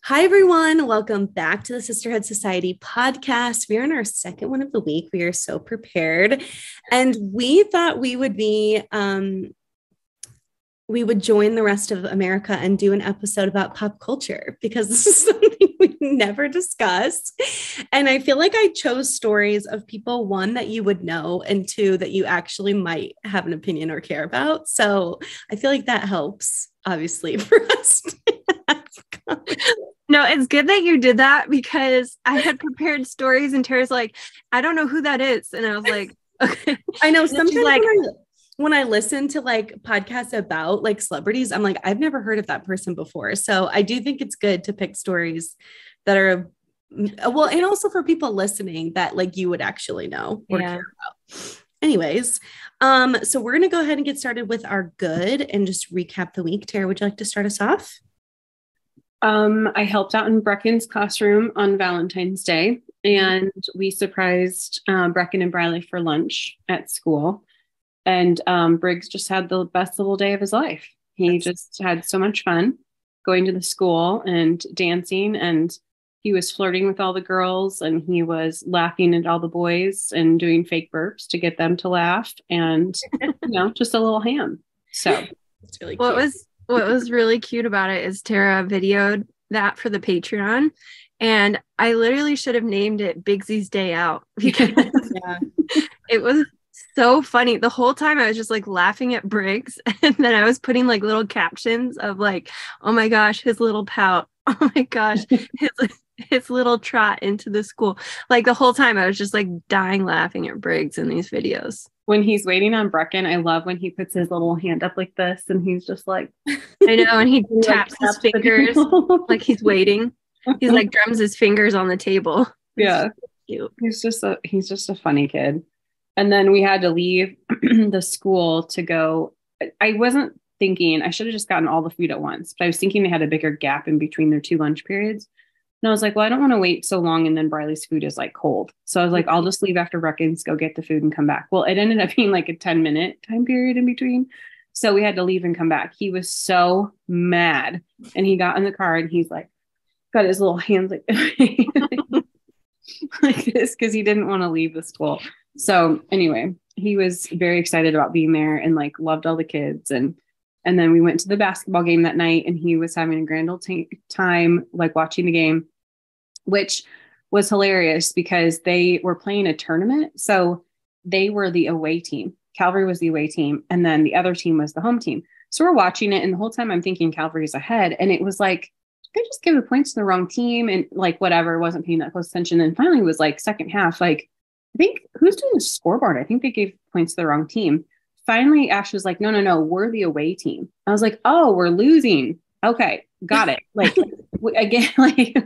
Hi, everyone. Welcome back to the Sisterhood Society podcast. We are in our second one of the week. We are so prepared. And we thought we would join the rest of America and do an episode about pop culture because this is something we never discussed. And I feel like I chose stories of people, one, that you would know, and two, that you actually might have an opinion or care about. So I feel like that helps, obviously, for us to have No, it's good that you did that because I had prepared stories and Tara's like, I don't know who that is. And I was like, okay. I know sometimes like, when I listen to like podcasts about like celebrities, I'm like, I've never heard of that person before. So I do think it's good to pick stories that are well, and also for people listening that like you would actually know or care about. Anyways, so we're gonna go ahead and get started with our good and just recap the week. Tara, would you like to start us off? I helped out in Brecken's classroom on Valentine's Day, and we surprised Brecken and Briley for lunch at school. And Briggs just had the best little day of his life. He just had so much fun going to the school and dancing, and he was flirting with all the girls, and he was laughing at all the boys and doing fake burps to get them to laugh, and just a little ham. So it's really cute. What was really cute about it is Tara videoed that for the Patreon, and I literally should have named it Bigsy's Day Out because it was so funny. The whole time I was just like laughing at Briggs, and then I was putting like little captions of like, oh my gosh, his little pout. Oh my gosh, his little trot into the school. Like the whole time I was just like dying laughing at Briggs in these videos. When he's waiting on Brecken, I love when he puts his little hand up like this and he's just like, I know. And he taps his fingers like he's waiting. He's like drums his fingers on the table. Yeah. So he's just a funny kid. And then we had to leave the school to go. I wasn't thinking I should have just gotten all the food at once, but I was thinking they had a bigger gap in between their two lunch periods. And I was like, well, I don't want to wait so long. And then Briley's food is like cold. So I was like, I'll just leave after Brecken's, go get the food and come back. Well, it ended up being like a 10-minute time period in between. So we had to leave and come back. He was so mad. And he got in the car and he's like, got his little hands like, like this because he didn't want to leave the school. So anyway, he was very excited about being there and like loved all the kids. And then we went to the basketball game that night and he was having a grand old time like watching the game, which was hilarious because they were playing a tournament. So they were the away team. Calvary was the away team. And then the other team was the home team. So we're watching it. And the whole time I'm thinking Calvary's ahead. And it was like, they just give the points to the wrong team and like, whatever, wasn't paying that close attention. And finally it was like second half, like, I think who's doing the scoreboard? I think they gave points to the wrong team. Finally, Ash was like, no, we're the away team. I was like, oh, we're losing. Okay, got it. Like again, like,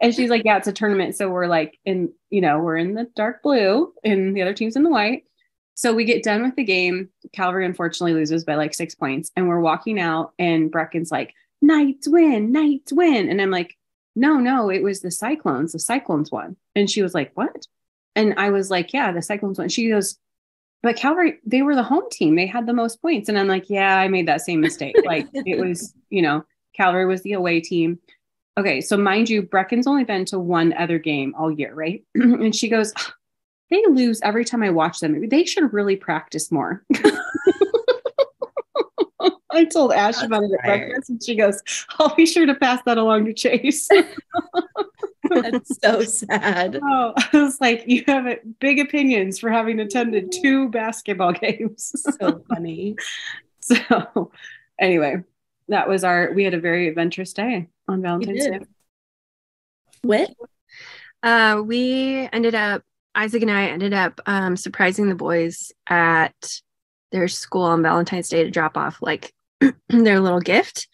and she's like, yeah, it's a tournament. So we're like we're in the dark blue and the other team's in the white. So we get done with the game. Calvary unfortunately loses by like 6 points. And we're walking out and Brecken's like, Knights win. And I'm like, no, it was the Cyclones. The Cyclones won. And she was like, what? And I was like, yeah, the Cyclones won. She goes, but Calvary, they were the home team. They had the most points. And I'm like, yeah, I made that same mistake. Like it was, Calvary was the away team. Okay. So mind you, Brecken's only been to one other game all year. Right. And she goes, they lose every time I watch them. They should really practice more. I told Ash about it at breakfast and she goes, I'll be sure to pass that along to Chase. That's so sad. Oh, I was like, you have big opinions for having attended 2 basketball games. So funny. So anyway, we had a very adventurous day on Valentine's Day. What? Isaac and I ended up surprising the boys at their school on Valentine's Day to drop off like their little gift.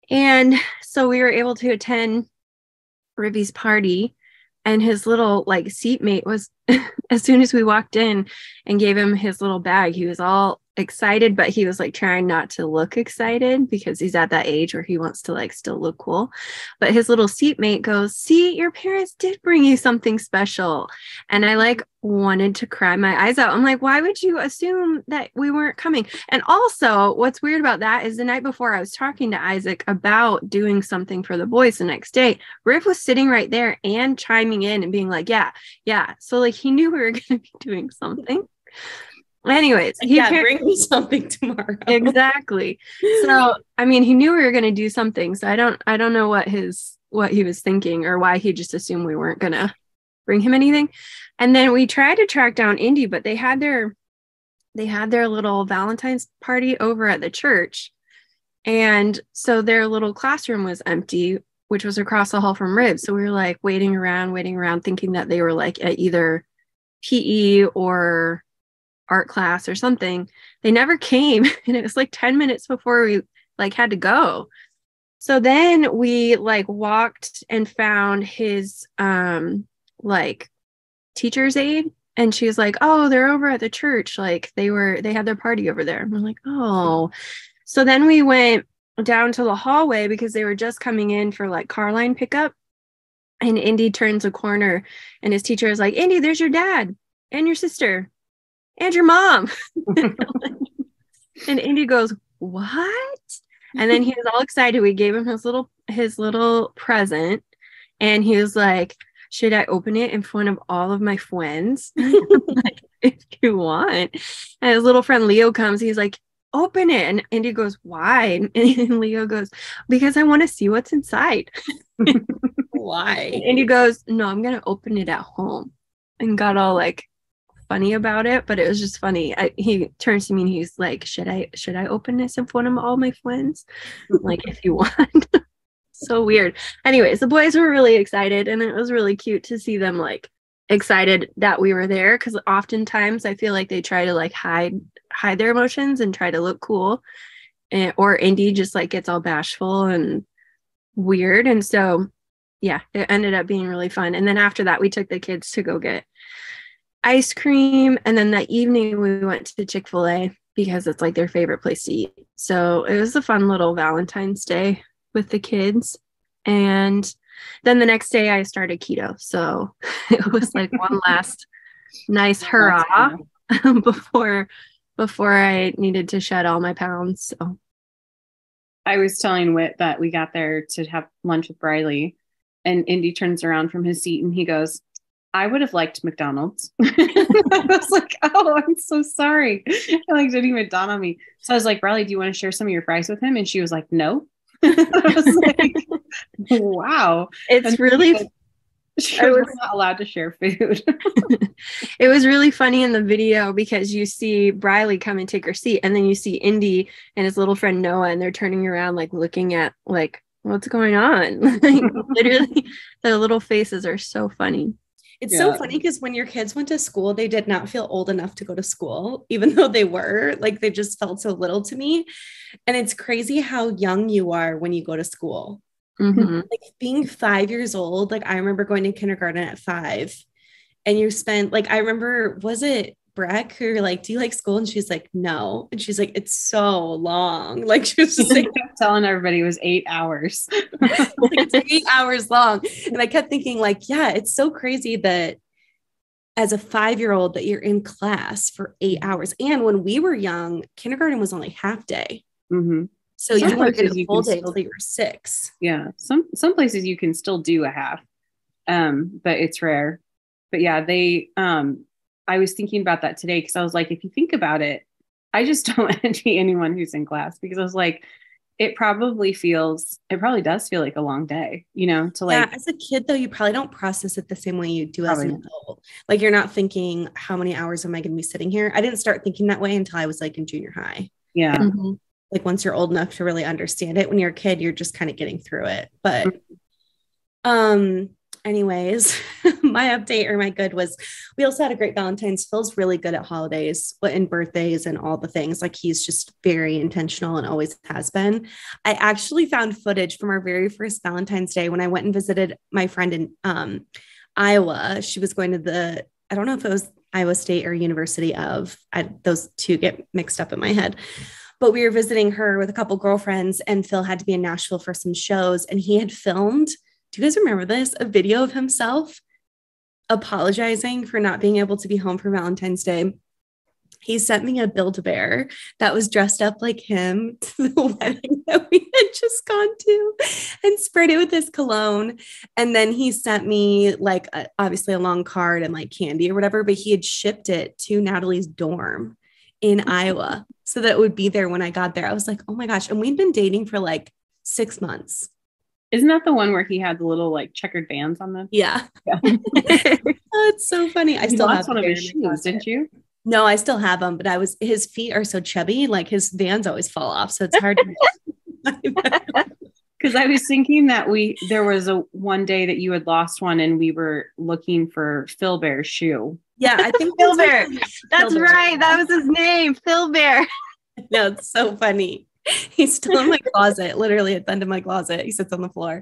And so we were able to attend Ribby's party, and his little like seatmate was as soon as we walked in and gave him his little bag, he was all excited, but he was like trying not to look excited because he's at that age where he wants to like still look cool. But his little seatmate goes, see, your parents did bring you something special. And I like wanted to cry my eyes out. I'm like, why would you assume that we weren't coming? And also what's weird about that is the night before I was talking to Isaac about doing something for the boys the next day, Riff was sitting right there and chiming in and being like, yeah. So like he knew we were going to be doing something. Anyways, bring me something tomorrow. Exactly. So, I mean, he knew we were going to do something. So I don't know what he was thinking or why he just assumed we weren't going to bring him anything. And then we tried to track down Indy, but they had their little Valentine's party over at the church. And so their little classroom was empty, which was across the hall from Ribs. So we were like waiting around, thinking that they were like at either PE or art class or something. They never came, and it was like 10 minutes before we like had to go. So then we like walked and found his like teacher's aide, and she was like, oh, they're over at the church, like they had their party over there. And we're like, oh. So then we went down to the hallway because they were just coming in for like car line pickup, and Indy turns a corner and his teacher is like, Indy, there's your dad and your sister and your mom. And Indy goes, what? And then he was all excited. We gave him his little present, and he was like, should I open it in front of all of my friends? Like, if you want. And his little friend Leo comes, he's like, open it. And Indy goes, why? And Leo goes, because I want to see what's inside. Why? And Indy goes, no, I'm gonna open it at home. And got all like funny about it, but it was just funny. He turns to me and he's like, should I open this in front of all my friends? Like, if you want. So weird. Anyways, the boys were really excited, and it was really cute to see them like excited that we were there, because oftentimes I feel like they try to like hide their emotions and try to look cool, or Indy just like gets all bashful and weird. And so yeah, it ended up being really fun. And then after that, we took the kids to go get ice cream, and then that evening we went to Chick-fil-A because it's like their favorite place to eat. So it was a fun little Valentine's Day with the kids. And then the next day I started keto, so it was like one last nice hurrah before I needed to shed all my pounds. So I was telling Whit that we got there to have lunch with Briley, and Indy turns around from his seat and he goes, I would have liked McDonald's. I was like, oh, I'm so sorry. It like didn't even dawn on me. So I was like, Briley, do you want to share some of your fries with him? And she was like, no. I was like, wow. It's and really she was not allowed to share food. It was really funny in the video because you see Briley come and take her seat, and then you see Indy and his little friend Noah, and they're turning around like looking at like, what's going on? Like, literally their little faces are so funny. It's so funny because when your kids went to school, they did not feel old enough to go to school, even though they were. Like, they just felt so little to me. And it's crazy how young you are when you go to school. Mm-hmm. Like being 5 years old, like I remember going to kindergarten at 5, and you spent like, I remember, was it Breck who like, do you like school? And she's like, no. And she's like, it's so long. Like, she was just like telling everybody it was 8 hours. like, it's 8 hours long. And I kept thinking like, yeah, it's so crazy that as a 5-year-old that you're in class for 8 hours. And when we were young, kindergarten was only half day. Mm-hmm. So you weren't getting a full day until you were 6. Yeah. Some places you can still do a half, but it's rare. But yeah, I was thinking about that today because I was like, if you think about it, I just don't envy anyone who's in class, because I was like, it probably does feel like a long day, to like. Yeah, as a kid though, you probably don't process it the same way you do as an adult. Like, you're not thinking, how many hours am I going to be sitting here? I didn't start thinking that way until I was like in junior high. Yeah. Mm-hmm. Like, once you're old enough to really understand it, when you're a kid, you're just kind of getting through it. But, anyways, my update or my good was we also had a great Valentine's. Phil's really good at holidays and birthdays and all the things. Like, he's just very intentional and always has been. I actually found footage from our very first Valentine's Day when I went and visited my friend in Iowa. She was going to I don't know if it was Iowa State or University of. Those two get mixed up in my head. But we were visiting her with a couple girlfriends, and Phil had to be in Nashville for some shows. And he had filmed, do you guys remember this? A video of himself apologizing for not being able to be home for Valentine's Day. He sent me a Build-A-Bear that was dressed up like him to the wedding that we had just gone to and sprayed it with his cologne. And then he sent me like obviously a long card and like candy or whatever, but he had shipped it to Natalie's dorm in Iowa so that it would be there when I got there. I was like, oh my gosh. And we'd been dating for like 6 months. Isn't that the one where he had the little like checkered bands on them? Yeah. Oh, it's so funny. I still have one of his shoes, didn't you? No, I still have them, but his feet are so chubby, like his Vans always fall off. So it's hard to because I was thinking that there was one day that you had lost one and we were looking for Phil Bear's shoe. Yeah, I think Phil Bear. That's Phil right. Bear. That was his name, Phil Bear. No, it's so funny. He's still in my closet, literally at the end of my closet. He sits on the floor.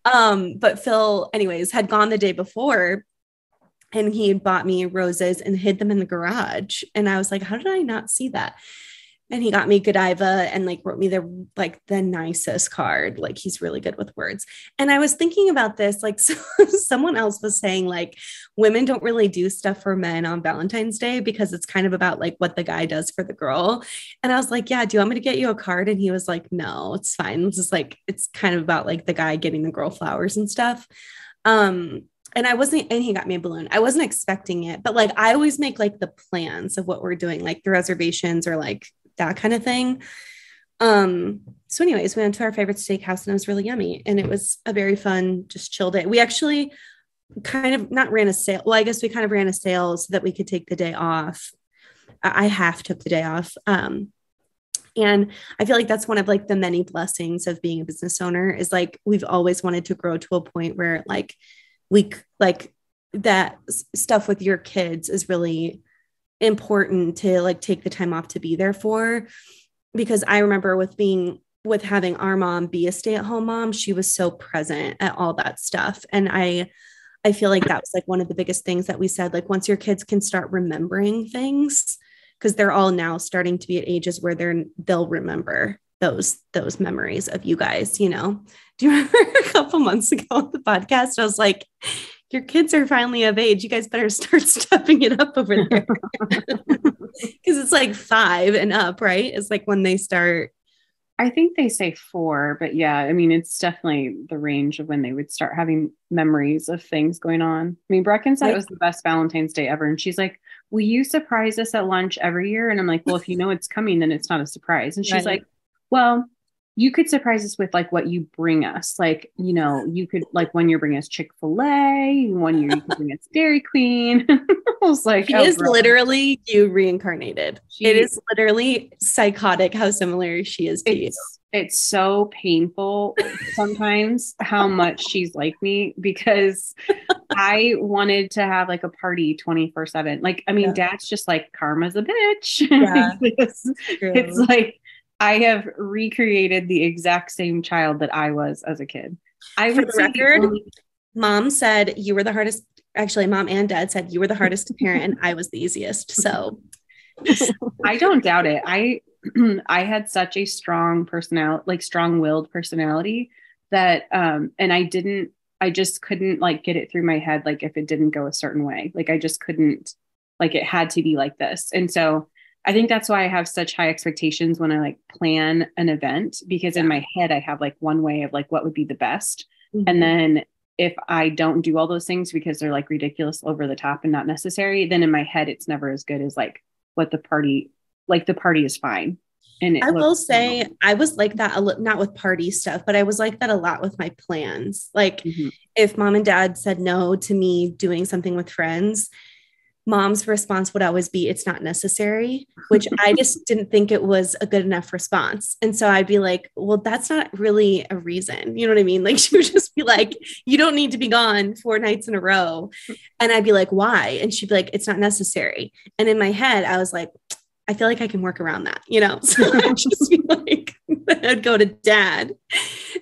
But Phil, anyways, had gone the day before. And he had bought me roses and hid them in the garage. And I was like, how did I not see that? And he got me Godiva and like wrote me the nicest card. Like he's really good with words. And I was thinking about this, like someone else was saying like women don't really do stuff for men on Valentine's Day because it's kind of about like what the guy does for the girl. And I was like, yeah, do you want me to get you a card? And he was like, no, it's fine. It's just like, it's kind of about like the guy getting the girl flowers and stuff. And he got me a balloon. I wasn't expecting it, but like, I always make like the plans of what we're doing, like the reservations or like that kind of thing. So anyways, we went to our favorite steakhouse and it was really yummy. And it was a very fun, just chill day. We actually kind of not ran a sale. Well, I guess we kind of ran a sale so that we could take the day off. I half took the day off. And I feel like that's one of like the many blessings of being a business owner is like, we've always wanted to grow to a point where like, we like that stuff with your kids is really important to like take the time off to be there for, because I remember with having our mom be a stay-at-home mom, she was so present at all that stuff. And I feel like that was like one of the biggest things that we said, like once your kids can start remembering things, because they're all now starting to be at ages where they'll remember those memories of you guys, you know. Do you remember a couple months ago on the podcast, I was like, your kids are finally of age. You guys better start stepping it up over there. Because it's like 5 and up, right? It's like when they start. I think they say 4, but yeah, I mean, it's definitely the range of when they would start having memories of things going on. I mean, Brecken said it was the best Valentine's Day ever. And she's like, will you surprise us at lunch every year? And I'm like, well, if you know it's coming, then it's not a surprise. And she's like, well, you could surprise us with like what you bring us. Like, you know, you could like one year bring us Chick-fil-A, one year you could bring us Dairy Queen. I was like, she is literally you reincarnated. It is literally psychotic how similar she is to you. It's so painful sometimes how much she's like me, because I wanted to have like a party 24/7. Like, I mean, Dad's just like, karma's a bitch. Yeah, it's like, I have recreated the exact same child that I was as a kid. For the record, Mom said you were the hardest. Actually, Mom and Dad said you were the hardest to parent and I was the easiest. So I don't doubt it. I had such a strong personality, like strong-willed personality that, and I just couldn't like get it through my head. Like if it didn't go a certain way, like I just couldn't, like it had to be like this. And so I think that's why I have such high expectations when I like plan an event, because in my head, I have like one way of like what would be the best. Mm-hmm. And then if I don't do all those things because they're like ridiculous, over the top and not necessary, then in my head, it's never as good as like what the party is fine. And I will say I was like that, not with party stuff, but I was like that a lot with my plans. Like if Mom and Dad said no to me doing something with friends, Mom's response would always be, it's not necessary, which I just didn't think it was a good enough response. And so I'd be like, well, that's not really a reason. You know what I mean? Like she would just be like, you don't need to be gone 4 nights in a row. And I'd be like, why? And she'd be like, it's not necessary. And in my head, I was like, I feel like I can work around that, you know? So I'd just be like, I'd go to dad.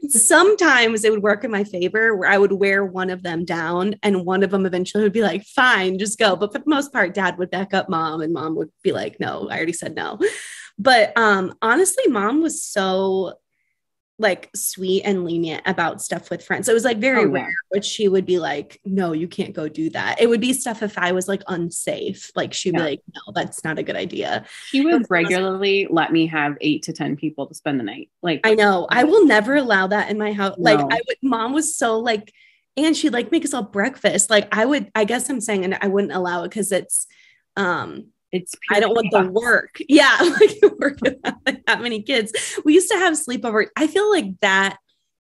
Sometimes it would work in my favor where I would wear one of them down and one of them eventually would be like, fine, just go. But for the most part, dad would back up mom and mom would be like, no, I already said no. But honestly, mom was so like sweet and lenient about stuff with friends. So it was like very rare, but she would be like, no, you can't go do that. It would be stuff if I was like unsafe, like she'd be like, no, that's not a good idea. She would regularly let me have 8 to 10 people to spend the night. Like, I know I will never allow that in my house. No. Like mom was so like, and she'd like make us all breakfast. Like I guess I'm saying, and I wouldn't allow it because it's I don't want the work. Yeah. Like work that many kids. We used to have sleepover. I feel like that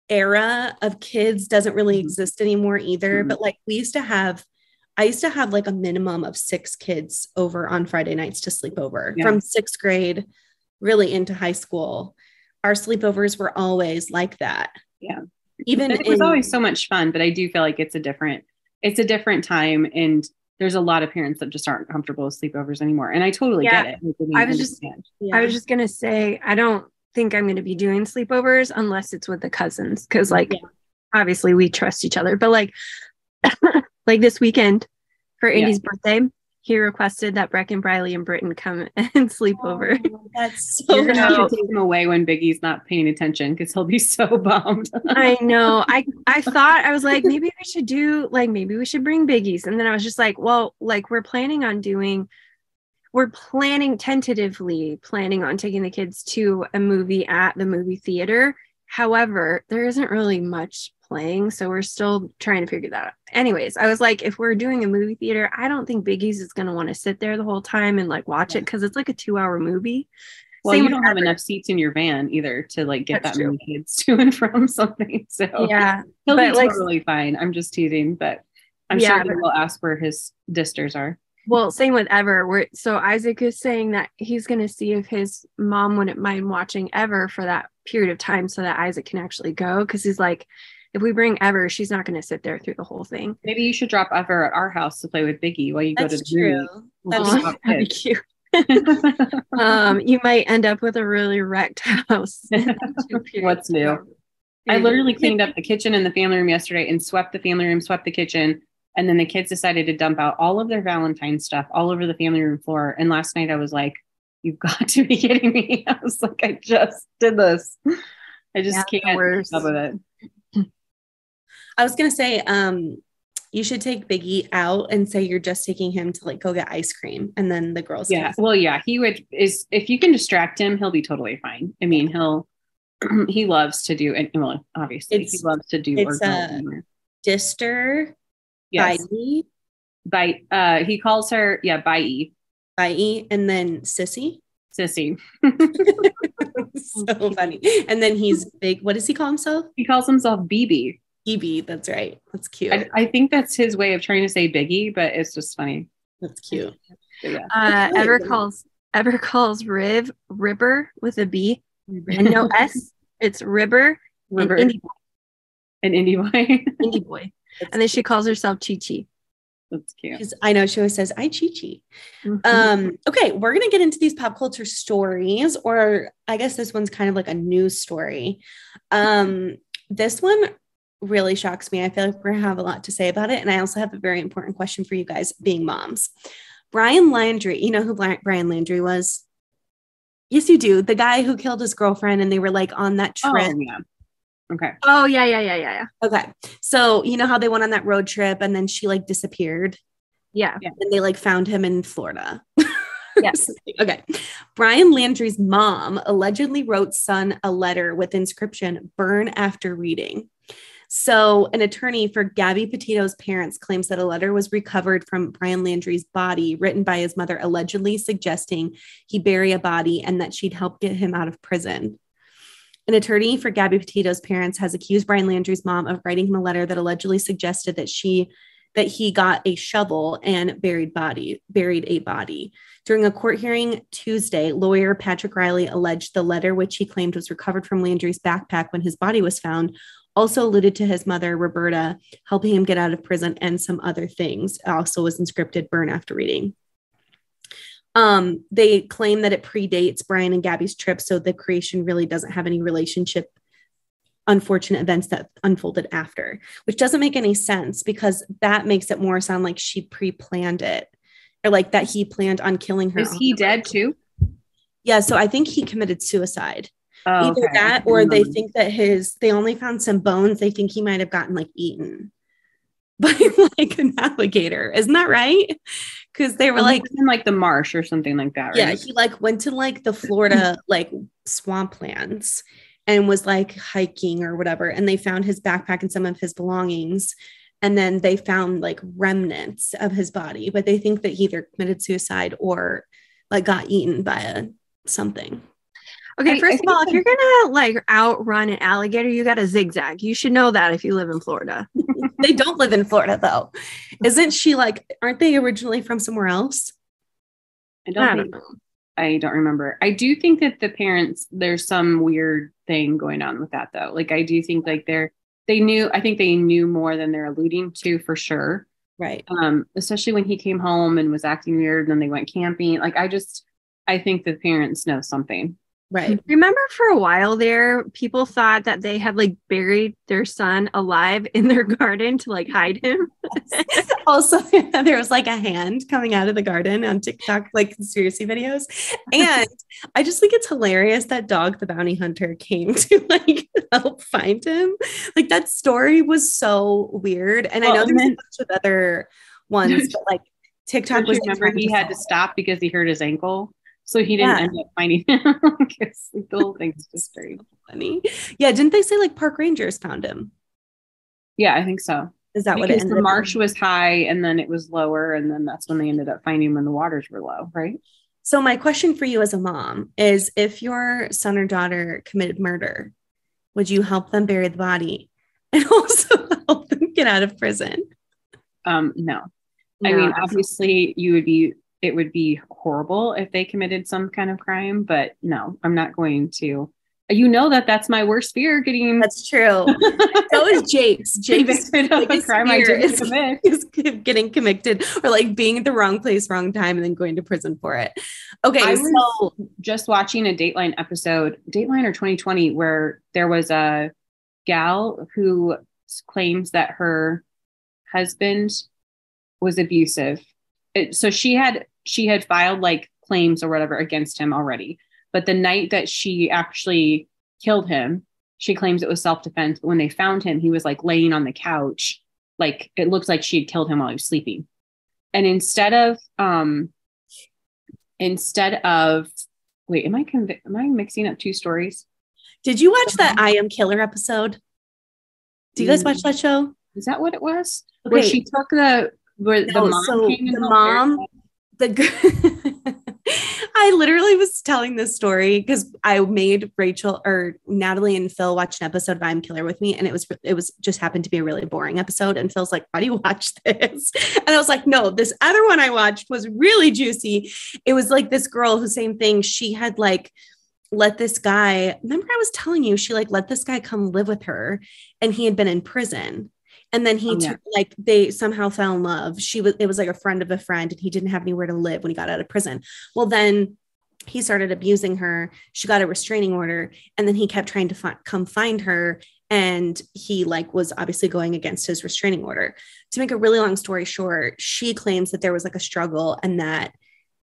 era of kids doesn't really exist anymore either. But like I used to have like a minimum of 6 kids over on Friday nights to sleep over from 6th grade, really into high school. Our sleepovers were always like that. Yeah. Even it was always so much fun, but I do feel like it's a different time. And there's a lot of parents that just aren't comfortable with sleepovers anymore. And I totally get it. I was just going to say, I don't think I'm going to be doing sleepovers unless it's with the cousins. Cause like, obviously we trust each other, but like, like this weekend for Andy's birthday, he requested that Breck and Briley and Britton come and sleep over. That's so You're gonna have to take him away when Biggie's not paying attention because he'll be so bummed. I know. I thought, I was like, maybe we should bring Biggie's. And then I was just like, well, like we're tentatively planning on taking the kids to a movie at the movie theater. However, there isn't really much playing, so we're still trying to figure that out. Anyways, I was like, if we're doing a movie theater, I don't think Biggie's is going to want to sit there the whole time and like watch it because it's like a 2-hour movie. Well, you don't have enough seats in your van either to like get that many kids to and from something. So yeah, he'll be totally fine. I'm just teasing, but I'm sure he will ask where his disters are. Well, same with Ever. So Isaac is saying that he's going to see if his mom wouldn't mind watching Ever for that period of time so that Isaac can actually go. Because he's like, if we bring Ever, she's not going to sit there through the whole thing. Maybe you should drop Ever at our house to play with Biggie while you go to the movie. That'd be cute. You might end up with a really wrecked house. What's new? I literally cleaned up the kitchen and the family room yesterday and swept the family room, swept the kitchen. And then the kids decided to dump out all of their Valentine's stuff all over the family room floor. And last night I was like, you've got to be kidding me. I was like, I just did this. I just can't keep up with it. I was going to say, you should take Biggie out and say you're just taking him to like go get ice cream. And then the girls. Yeah. Well, yeah, if you can distract him, he'll be totally fine. I mean, he loves to do, and well, obviously he loves to do. It's Dister. Yes. He calls her, Bye. And then Sissy. So funny. And then he's big. What does he call himself? He calls himself BB. BB. That's right. That's cute. I think that's his way of trying to say Biggie, but it's just funny. That's cute. Yeah. Ever calls Riv Ribber with a B and no S. It's Ribber. An indie boy. Indie boy. And then she calls herself Chi Chi. That's cute. I know she always says, I Chi Chi. Okay, we're going to get into these pop culture stories, or I guess this one's kind of like a news story. This one really shocks me. I feel like we're going to have a lot to say about it. And I also have a very important question for you guys being moms. Brian Landry, you know who Brian Landry was? Yes, you do. The guy who killed his girlfriend and they were like on that trip. Oh, yeah. Okay. Oh, yeah. Okay. So, you know how they went on that road trip and then she like disappeared? Yeah. And they like found him in Florida. Yes. Okay. Brian Landry's mom allegedly wrote son a letter with inscription, "Burn after reading." So an attorney for Gabby Petito's parents claims that a letter was recovered from Brian Landry's body written by his mother, allegedly suggesting he bury a body and that she'd help get him out of prison. An attorney for Gabby Petito's parents has accused Brian Landry's mom of writing him a letter that allegedly suggested that he got a shovel and buried a body. During a court hearing Tuesday, lawyer Patrick Riley alleged the letter, which he claimed was recovered from Landry's backpack when his body was found, also alluded to his mother, Roberta, helping him get out of prison and some other things. It also was inscripted, "Burn after reading." They claim that it predates Brian and Gabby's trip, so the creation really doesn't have any relationship unfortunate events that unfolded after, which doesn't make any sense because that makes it more sound like she pre-planned it, or like that he planned on killing her. Is he dead too? Yeah, so I think he committed suicide. Oh, either that or they think that they only found some bones. They think he might have gotten like eaten by like an alligator. Isn't that right? Because they were like in like the marsh or something like that, right? Yeah, he like went to like the Florida like swamplands and was like hiking or whatever, and they found his backpack and some of his belongings, and then they found like remnants of his body, but they think that he either committed suicide or like got eaten by something. Okay, first of all, if you're gonna like outrun an alligator, you got to zigzag. You should know that if you live in Florida. They don't live in Florida though. Isn't she like, aren't they originally from somewhere else? I don't know. I don't remember. I do think that the parents, there's some weird thing going on with that though. Like I do think like they knew more than they're alluding to for sure. Right. Especially when he came home and was acting weird and then they went camping. Like I think the parents know something. Right. Remember for a while there, people thought that they had like buried their son alive in their garden to like hide him. Also, there was like a hand coming out of the garden on TikTok, like conspiracy videos. And I just think it's hilarious that Dog the Bounty Hunter came to like help find him. Like that story was so weird. And I know there's a bunch of other ones, but like TikTok was. Remember he had to stop because he hurt his ankle. So he didn't end up finding him. Because the whole thing's just very funny. Yeah, didn't they say like park rangers found him? Yeah, I think so. Is that what it ended up? The marsh was high and then it was lower, and then that's when they ended up finding him when the waters were low, right? So my question for you as a mom is, if your son or daughter committed murder, would you help them bury the body and also help them get out of prison? No. I mean, obviously it would be horrible if they committed some kind of crime, but no, I'm not going to. That's my worst fear. That's true. So is Jake's. Jake's a crime I didn't commit is getting convicted or like being at the wrong place, wrong time, and then going to prison for it. Okay, I was just watching a Dateline episode, Dateline or 2020, where there was a gal who claims that her husband was abusive. So she had filed like claims or whatever against him already. But the night that she actually killed him, she claims it was self-defense. But when they found him, he was like laying on the couch. Like it looks like she had killed him while he was sleeping. And instead of wait, am I mixing up two stories? Did you watch that I Am Killer episode? Do you guys watch that show? Is that what it was? Okay. Where she took the mom I literally was telling this story because I made Rachel or Natalie and Phil watch an episode of I Am Killer with me, and it was just happened to be a really boring episode, and Phil's like, why do you watch this? And I was like, no, this other one I watched was really juicy. It was like this girl who, same thing, she had like let this guy, remember I was telling you, she like let this guy come live with her, and he had been in prison. And then they somehow fell in love. It was like a friend of a friend, and he didn't have anywhere to live when he got out of prison. Well, then he started abusing her. She got a restraining order, and then he kept trying to come find her. And he like was obviously going against his restraining order. To make a really long story short, she claims that there was like a struggle and that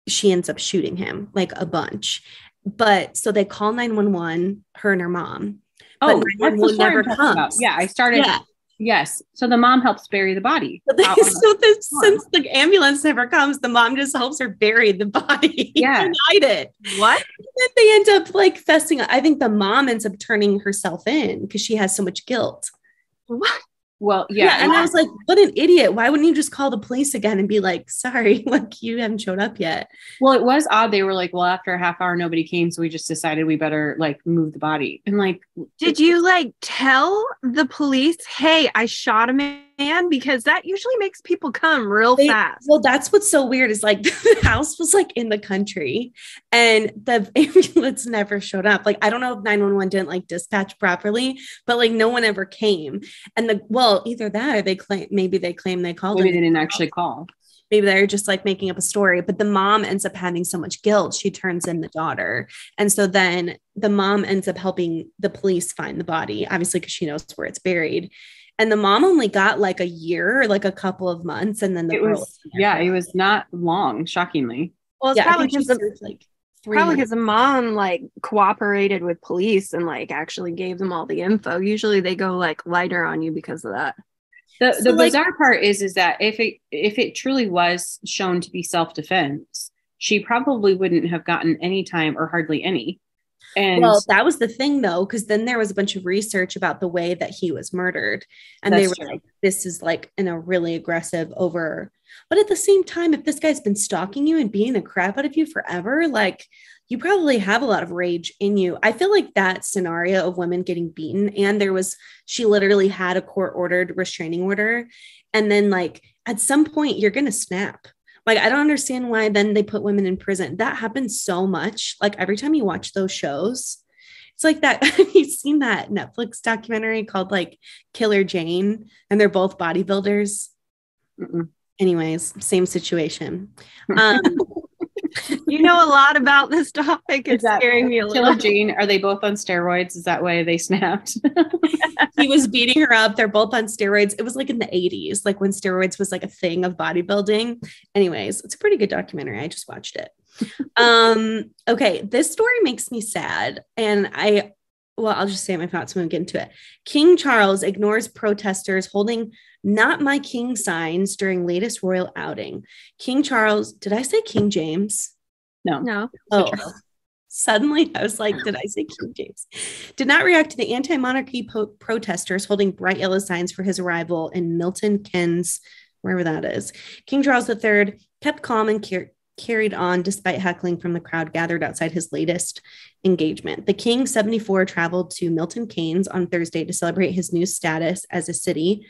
she ends up shooting him like a bunch. But so they call 911, her and her mom. Oh, but 911 never comes. Yeah, I started. Yeah. Yes. So the mom helps bury the body. Since the ambulance never comes, the mom just helps her bury the body. Yeah. Hide it. What? And then they end up like fessing. I think the mom ends up turning herself in because she has so much guilt. What? Well, yeah. And I was like, what an idiot. Why wouldn't you just call the police again and be like, sorry, like you haven't showed up yet? Well, it was odd. They were like, well, after a half hour, nobody came. So we just decided we better like move the body. And like, did you like tell the police, hey, I shot a man? Because that usually makes people come real fast. Well, that's what's so weird is like the house was like in the country and the ambulance never showed up. Like, I don't know if 911 didn't like dispatch properly, but like no one ever came. And either that or maybe they claim they called. Maybe they didn't actually call. maybe they're just like making up a story, but the mom ends up having so much guilt, she turns in the daughter. And so then the mom ends up helping the police find the body, obviously, because she knows where it's buried. And the mom only got like a year, like a couple of months. And then the girl it was not long, shockingly. Well, it's probably because the mom like cooperated with police and like actually gave them all the info. Usually they go like lighter on you because of that. The bizarre part is that if it truly was shown to be self-defense, she probably wouldn't have gotten any time or hardly any. And well, that was the thing though, because then there was a bunch of research about the way that he was murdered. And they were like, this is like in a really aggressive but at the same time, if this guy's been stalking you and beating the crap out of you forever, like you probably have a lot of rage in you. I feel like that scenario of women getting beaten, and she literally had a court ordered restraining order. And then like at some point you're going to snap. Like, I don't understand why then they put women in prison. That happens so much. Like every time you watch those shows, it's like that. You've seen that Netflix documentary called like Killer Jane, and they're both bodybuilders. Mm-mm. Anyways, same situation. You know a lot about this topic. It's scaring me a little. Killer Jane, are they both on steroids? Is that why they snapped? He was beating her up. They're both on steroids. It was like in the 80s, like when steroids was like a thing of bodybuilding. Anyways, it's a pretty good documentary. I just watched it. Okay, this story makes me sad. And I'll just say my thoughts when we get into it. King Charles ignores protesters holding "Not My King" signs during latest royal outing. King Charles, did I say King James? No. Oh, suddenly I was like, did I say King James? Did not react to the anti-monarchy protesters holding bright yellow signs for his arrival in Milton Keynes, wherever that is. King Charles III kept calm and carried on despite heckling from the crowd gathered outside his latest engagement. The King, 74, traveled to Milton Keynes on Thursday to celebrate his new status as a city,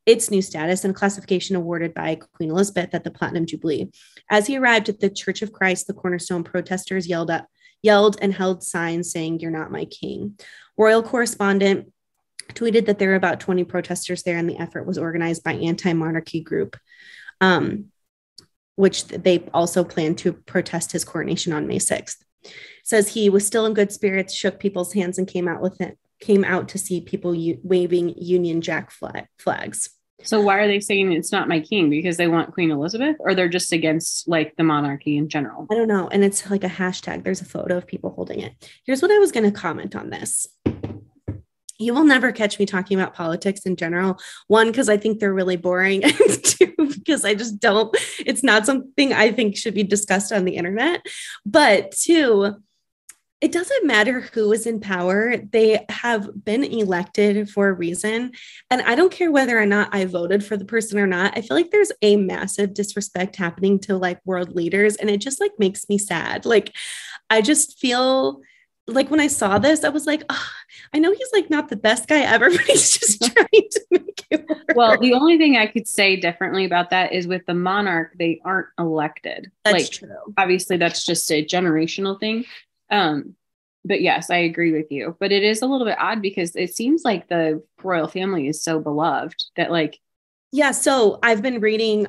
its new status and classification awarded by Queen Elizabeth at the Platinum Jubilee. As he arrived at the Church of Christ, the Cornerstone protesters yelled and held signs saying, "You're not my king." Royal correspondent tweeted that there were about 20 protesters there, and the effort was organized by anti-monarchy group, which they also plan to protest his coronation on May 6th. Says he was still in good spirits, shook people's hands, and came out to see people waving Union Jack flags. So why are they saying it's not my king? Because they want Queen Elizabeth, or they're just against like the monarchy in general? I don't know. And it's like a hashtag. There's a photo of people holding it. Here's what I was going to comment on this. You will never catch me talking about politics in general. One, because I think they're really boring. And two, because I just don't, it's not something I think should be discussed on the internet. But two, it doesn't matter who is in power. They have been elected for a reason. And I don't care whether or not I voted for the person or not. I feel like there's a massive disrespect happening to like world leaders. And it just like makes me sad. Like, I just feel like when I saw this, I was like, oh, I know he's like not the best guy ever, but he's just trying to make it work. Well, the only thing I could say differently about that is with the monarch, they aren't elected. That's like, true. Obviously, that's just a generational thing. But yes, I agree with you. But it is a little bit odd because it seems like the royal family is so beloved that like. Yeah. So I've been reading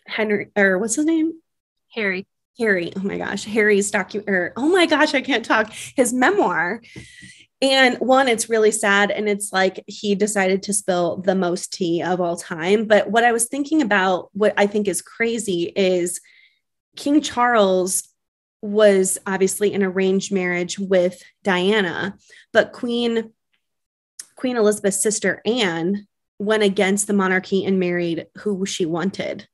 Henry, or what's his name? Harry. Oh my gosh. Harry's oh my gosh, I can't talk. His memoir. And one, it's really sad. And it's like he decided to spill the most tea of all time. But what I was thinking about, what I think is crazy, is King Charles was obviously an arranged marriage with Diana, but Queen Elizabeth's sister Anne went against the monarchy and married who she wanted,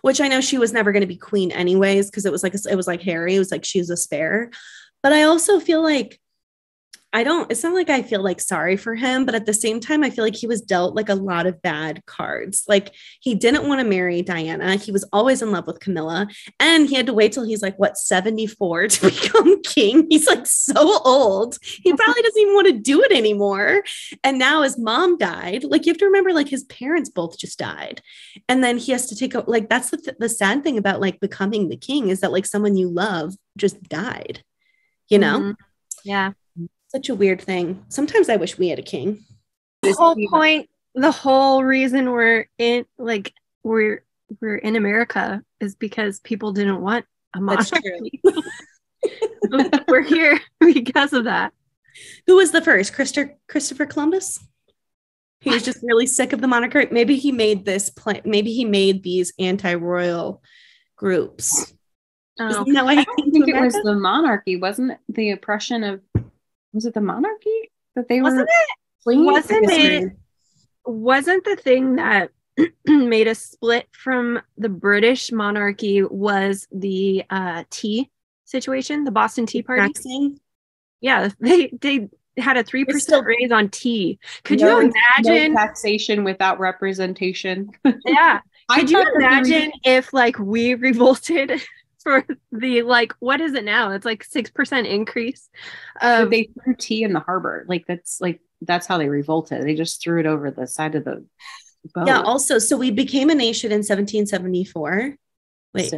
which I know she was never going to be queen anyways, because it was like Harry. It was like she was a spare. But I also feel like it's not like I feel like sorry for him, but at the same time, I feel like he was dealt like a lot of bad cards. Like he didn't want to marry Diana. He was always in love with Camilla, and he had to wait till he's like, 74 to become king. He's like so old. He probably doesn't even want to do it anymore. And now his mom died. Like you have to remember, like his parents both just died. And then he has to take like, that's the sad thing about like becoming the king, is that like someone you love just died, you know? Mm-hmm. Yeah. Such a weird thing. Sometimes I wish we had a king. The whole reason we're we're in America is because people didn't want a That's monarchy. true. We're here because of that. Who was the first? Christopher Columbus? He was just really sick of the monarchy. Maybe he made this plan. Maybe he made these anti-royal groups. Isn't that why I he don't came think to it was America? the monarchy. Wasn't it the oppression of, was it the monarchy that they Wasn't were it? fleeing? Wasn't it? Wasn't the thing that made us split from the British monarchy was the tea situation, the Boston Tea Party? Taxing? Yeah, they had a 3% still- raise on tea. Could No- you imagine? no taxation without representation? Yeah. Could you thought that the imagine if like we revolted for the like what is it now? It's like 6% increase. But they threw tea in the harbor. That's how they revolted. They just threw it over the side of the boat. Yeah. Also, so we became a nation in 1774. Wait,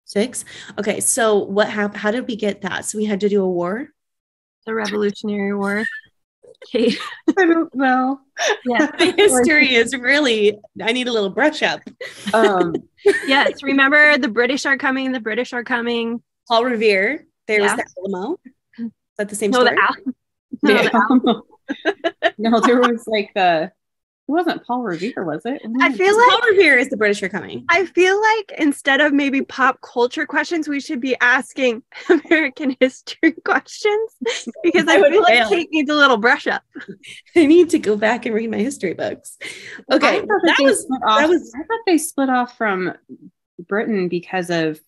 six? Okay. So what happened? How did we get that? So we had to do a war. The Revolutionary War. Okay. I don't know. Yeah. The history is really, I need a little brush up. Yes. Remember, the British are coming. The British are coming. Paul Revere. There was Yeah. the Alamo. Is that the same No, story? No, there was like it wasn't Paul Revere, was it? I feel like Paul Revere is the British are coming. I feel like instead of maybe pop culture questions, we should be asking American history questions because I feel like Kate needs a little brush up. I need to go back and read my history books. Okay, I thought they split off from Britain because of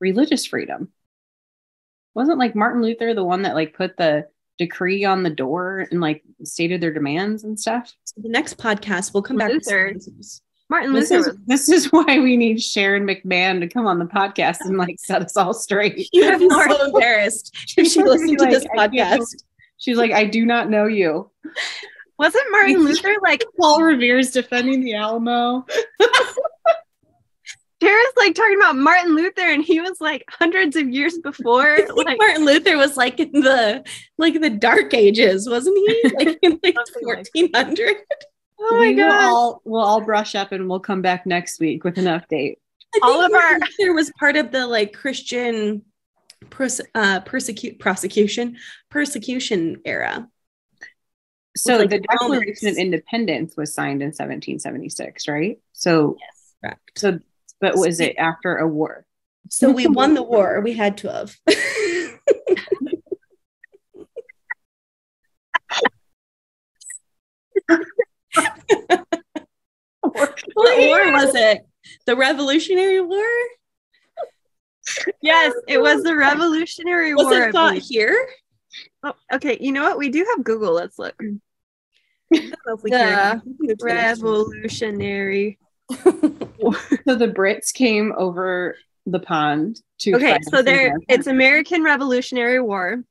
religious freedom. Wasn't like Martin Luther the one that like put the decree on the door and like stated their demands and stuff? So the next podcast we'll come back with Martin Luther. This is why we need Sharon McMahon to come on the podcast and like set us all straight. You would be so embarrassed if she listened to this podcast. She's like, I do not know you. Wasn't Martin Luther like Paul Revere's defending the Alamo? Tara's like talking about Martin Luther, and he was like hundreds of years before. Like Martin Luther was like in the Dark Ages, wasn't he? Like in like 1400. Oh my god! We'll all brush up, and we'll come back next week with an update. All of our Luther was part of the like Christian persecution era. So like the Declaration of Independence was signed in 1776, right? So yes, correct. So, but was it after a war? So we won the war. We had to have. What war was it? The Revolutionary War? Yes, it was the Revolutionary War. Was it fought here? Oh, okay. You know what? We do have Google. Let's look. The Revolutionary. So the Brits came over the pond to. Okay, so it's American Revolutionary War.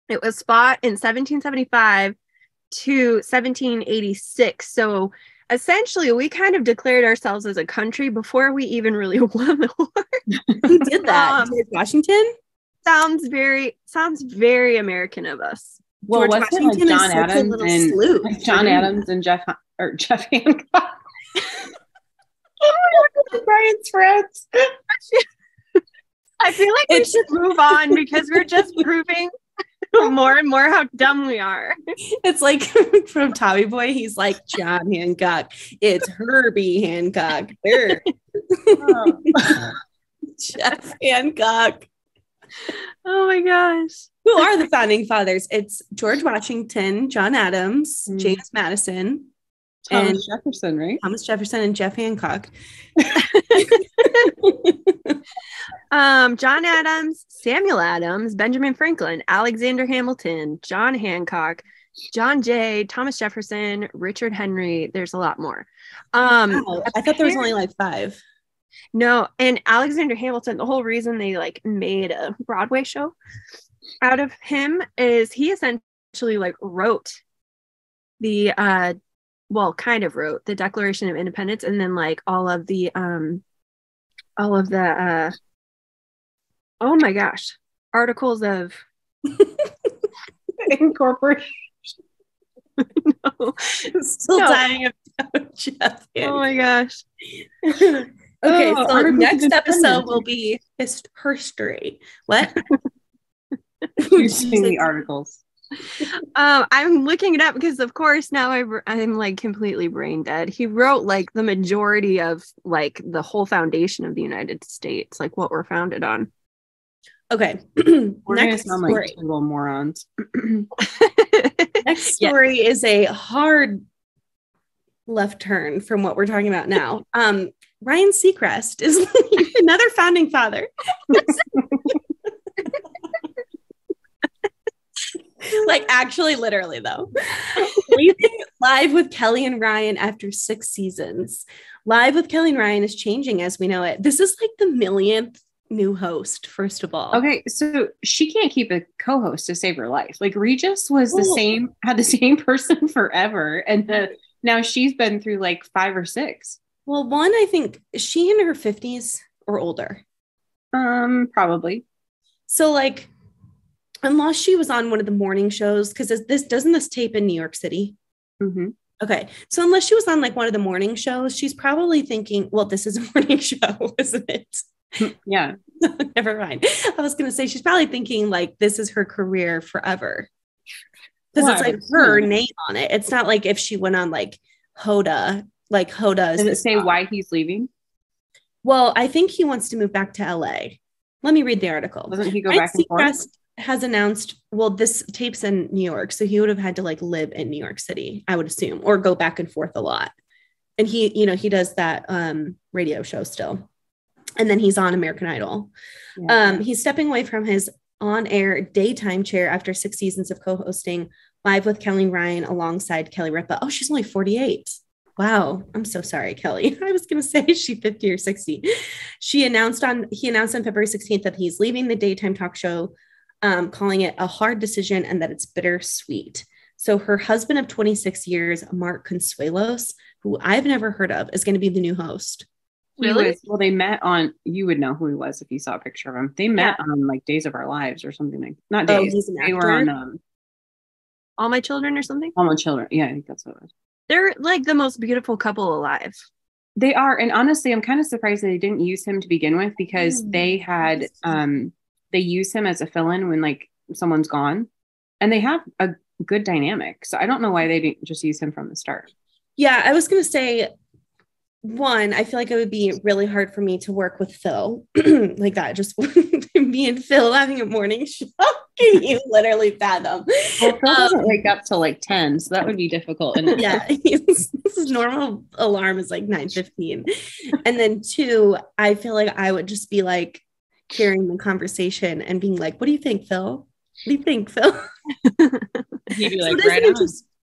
It was fought in 1775 to 1786. So essentially, we kind of declared ourselves as a country before we even really won the war. Who did that? George Washington? Sounds very American of us. Well, George Washington John Adams and Jeff Hancock. Brian's friends. I feel like we should move on because we're just proving more and more how dumb we are. It's like from Tommy Boy, he's like John Hancock. It's Herbie Hancock. Jeff Hancock. Oh my gosh. Who are the founding fathers? It's George Washington, John Adams, James Madison, Thomas Jefferson, right? Thomas Jefferson and Jeff Hancock. John Adams, Samuel Adams, Benjamin Franklin, Alexander Hamilton, John Hancock, John Jay, Thomas Jefferson, Richard Henry. There's a lot more. Wow, I thought there was only like 5. No, and Alexander Hamilton, the whole reason they like made a Broadway show out of him is he essentially like wrote the kind of wrote the Declaration of Independence, and then like all of the oh my gosh, articles of incorporation. Still dying of doubt. Jeff Handy. Oh my gosh. Okay, so Articles next of episode Independence. will be history. What? You're seeing the articles. I'm looking it up because of course now I'm like completely brain dead. He wrote like the majority of like the whole foundation of the United States, like what we're founded on. Okay. We're gonna Next sound story. like total morons. Next story is a hard left turn from what we're talking about now. Ryan Seacrest is another founding father. Like actually, literally though. Leaving Live with Kelly and Ryan after 6 seasons. Live with Kelly and Ryan is changing as we know it. This is like the millionth new host, first of all. Okay, so she can't keep a co-host to save her life. Like Regis was had the same person forever, and now she's been through like 5 or 6. Well, one, I think, is she in her 50s or older? Probably. So like, unless she was on one of the morning shows, because doesn't this tape in New York City? Mm-hmm. Okay, so unless she was on like one of the morning shows, she's probably thinking, well, this is a morning show, isn't it? Yeah. Never mind. I was going to say she's probably thinking like this is her career forever. Because it's like her name on it. It's not like if she went on like Hoda, like Hoda. Does it say why he's leaving? Well, I think he wants to move back to LA. Let me read the article. Doesn't he go back and forth? Has announced, well, this tape's in New York, so he would have had to like live in New York City, I would assume, or go back and forth a lot. And he, you know, he does that radio show still. And then he's on American Idol. Yeah. He's stepping away from his on-air daytime chair after 6 seasons of co-hosting Live with Kelly and Ryan alongside Kelly Ripa. Oh, she's only 48. Wow. I'm so sorry, Kelly. I was going to say, is she 50 or 60? He announced on February 16th that he's leaving the daytime talk show, calling it a hard decision and that it's bittersweet. So her husband of 26 years, Mark Consuelos, who I've never heard of, is going to be the new host. Really? Well, they met on, you would know who he was if you saw a picture of him. They met on like Days of Our Lives or something like, not Days. He's an actor. They were on All My Children or something? All My Children. Yeah, I think that's what it was. They're like the most beautiful couple alive. They are. And honestly, I'm kind of surprised that they didn't use him to begin with because they had, they use him as a fill-in when like someone's gone and they have a good dynamic. So I don't know why they didn't just use him from the start. Yeah, I was going to say, one, I feel like it would be really hard for me to work with Phil like that. Just me and Phil having a morning show. Can you literally fathom? Well, Phil doesn't wake up till like 10, so that would be difficult. Yeah, his normal alarm is like 9:15. And then 2, I feel like I would just be like carrying the conversation and being like, what do you think, Phil? What do you think, Phil? He'd be like, so right on.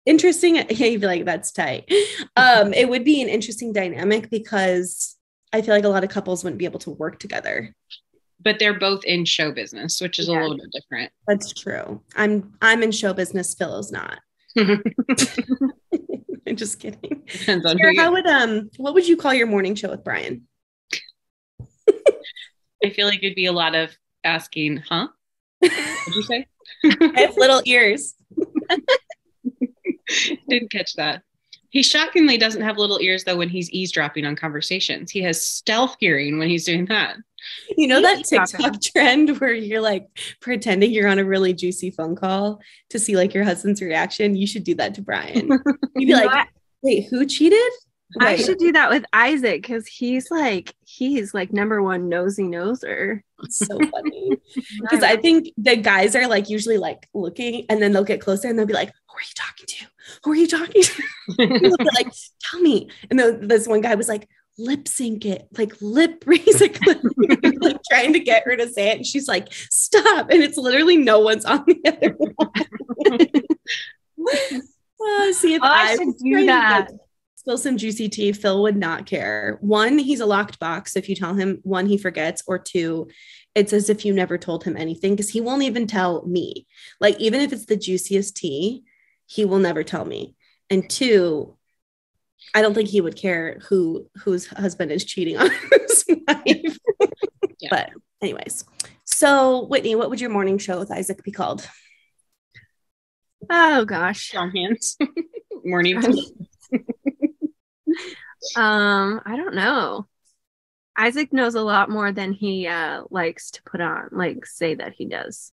Interesting. Yeah, you'd be like, that's tight. It would be an interesting dynamic because I feel like a lot of couples wouldn't be able to work together. But they're both in show business, which is a little bit different. That's true. I'm in show business. Phil is not. I'm just kidding. Depends on Sarah, what would you call your morning show with Brian? I feel like it'd be a lot of asking, huh? What'd you say? I have little ears. Didn't catch that. He shockingly doesn't have little ears though when he's eavesdropping on conversations. He has stealth hearing when he's doing that. You know that TikTok trend where you're like pretending you're on a really juicy phone call to see like your husband's reaction? You should do that to Brian. You'd be like, wait, who cheated? I should do that with Isaac because he's like number one nosy noser. It's so funny because I think the guys are like usually like looking and then they'll get closer and they'll be like, who are you talking to? Who are you talking to? They'll be like, tell me. And then this one guy was like, lip sync it, like lip raise it, like trying to get her to say it. And she's like, stop. And it's literally no one's on the other one. See if I should do that. Spill some juicy tea, Phil would not care. 1, he's a locked box. If you tell him, 1, he forgets, or 2, it's as if you never told him anything because he won't even tell me. Like, even if it's the juiciest tea, he will never tell me. And 2, I don't think he would care whose husband is cheating on his wife. Yeah. But anyways, so Whitney, what would your morning show with Isaac be called? Oh gosh, Strong hands. Morning. I don't know. Isaac knows a lot more than he likes to put on, like say that he does.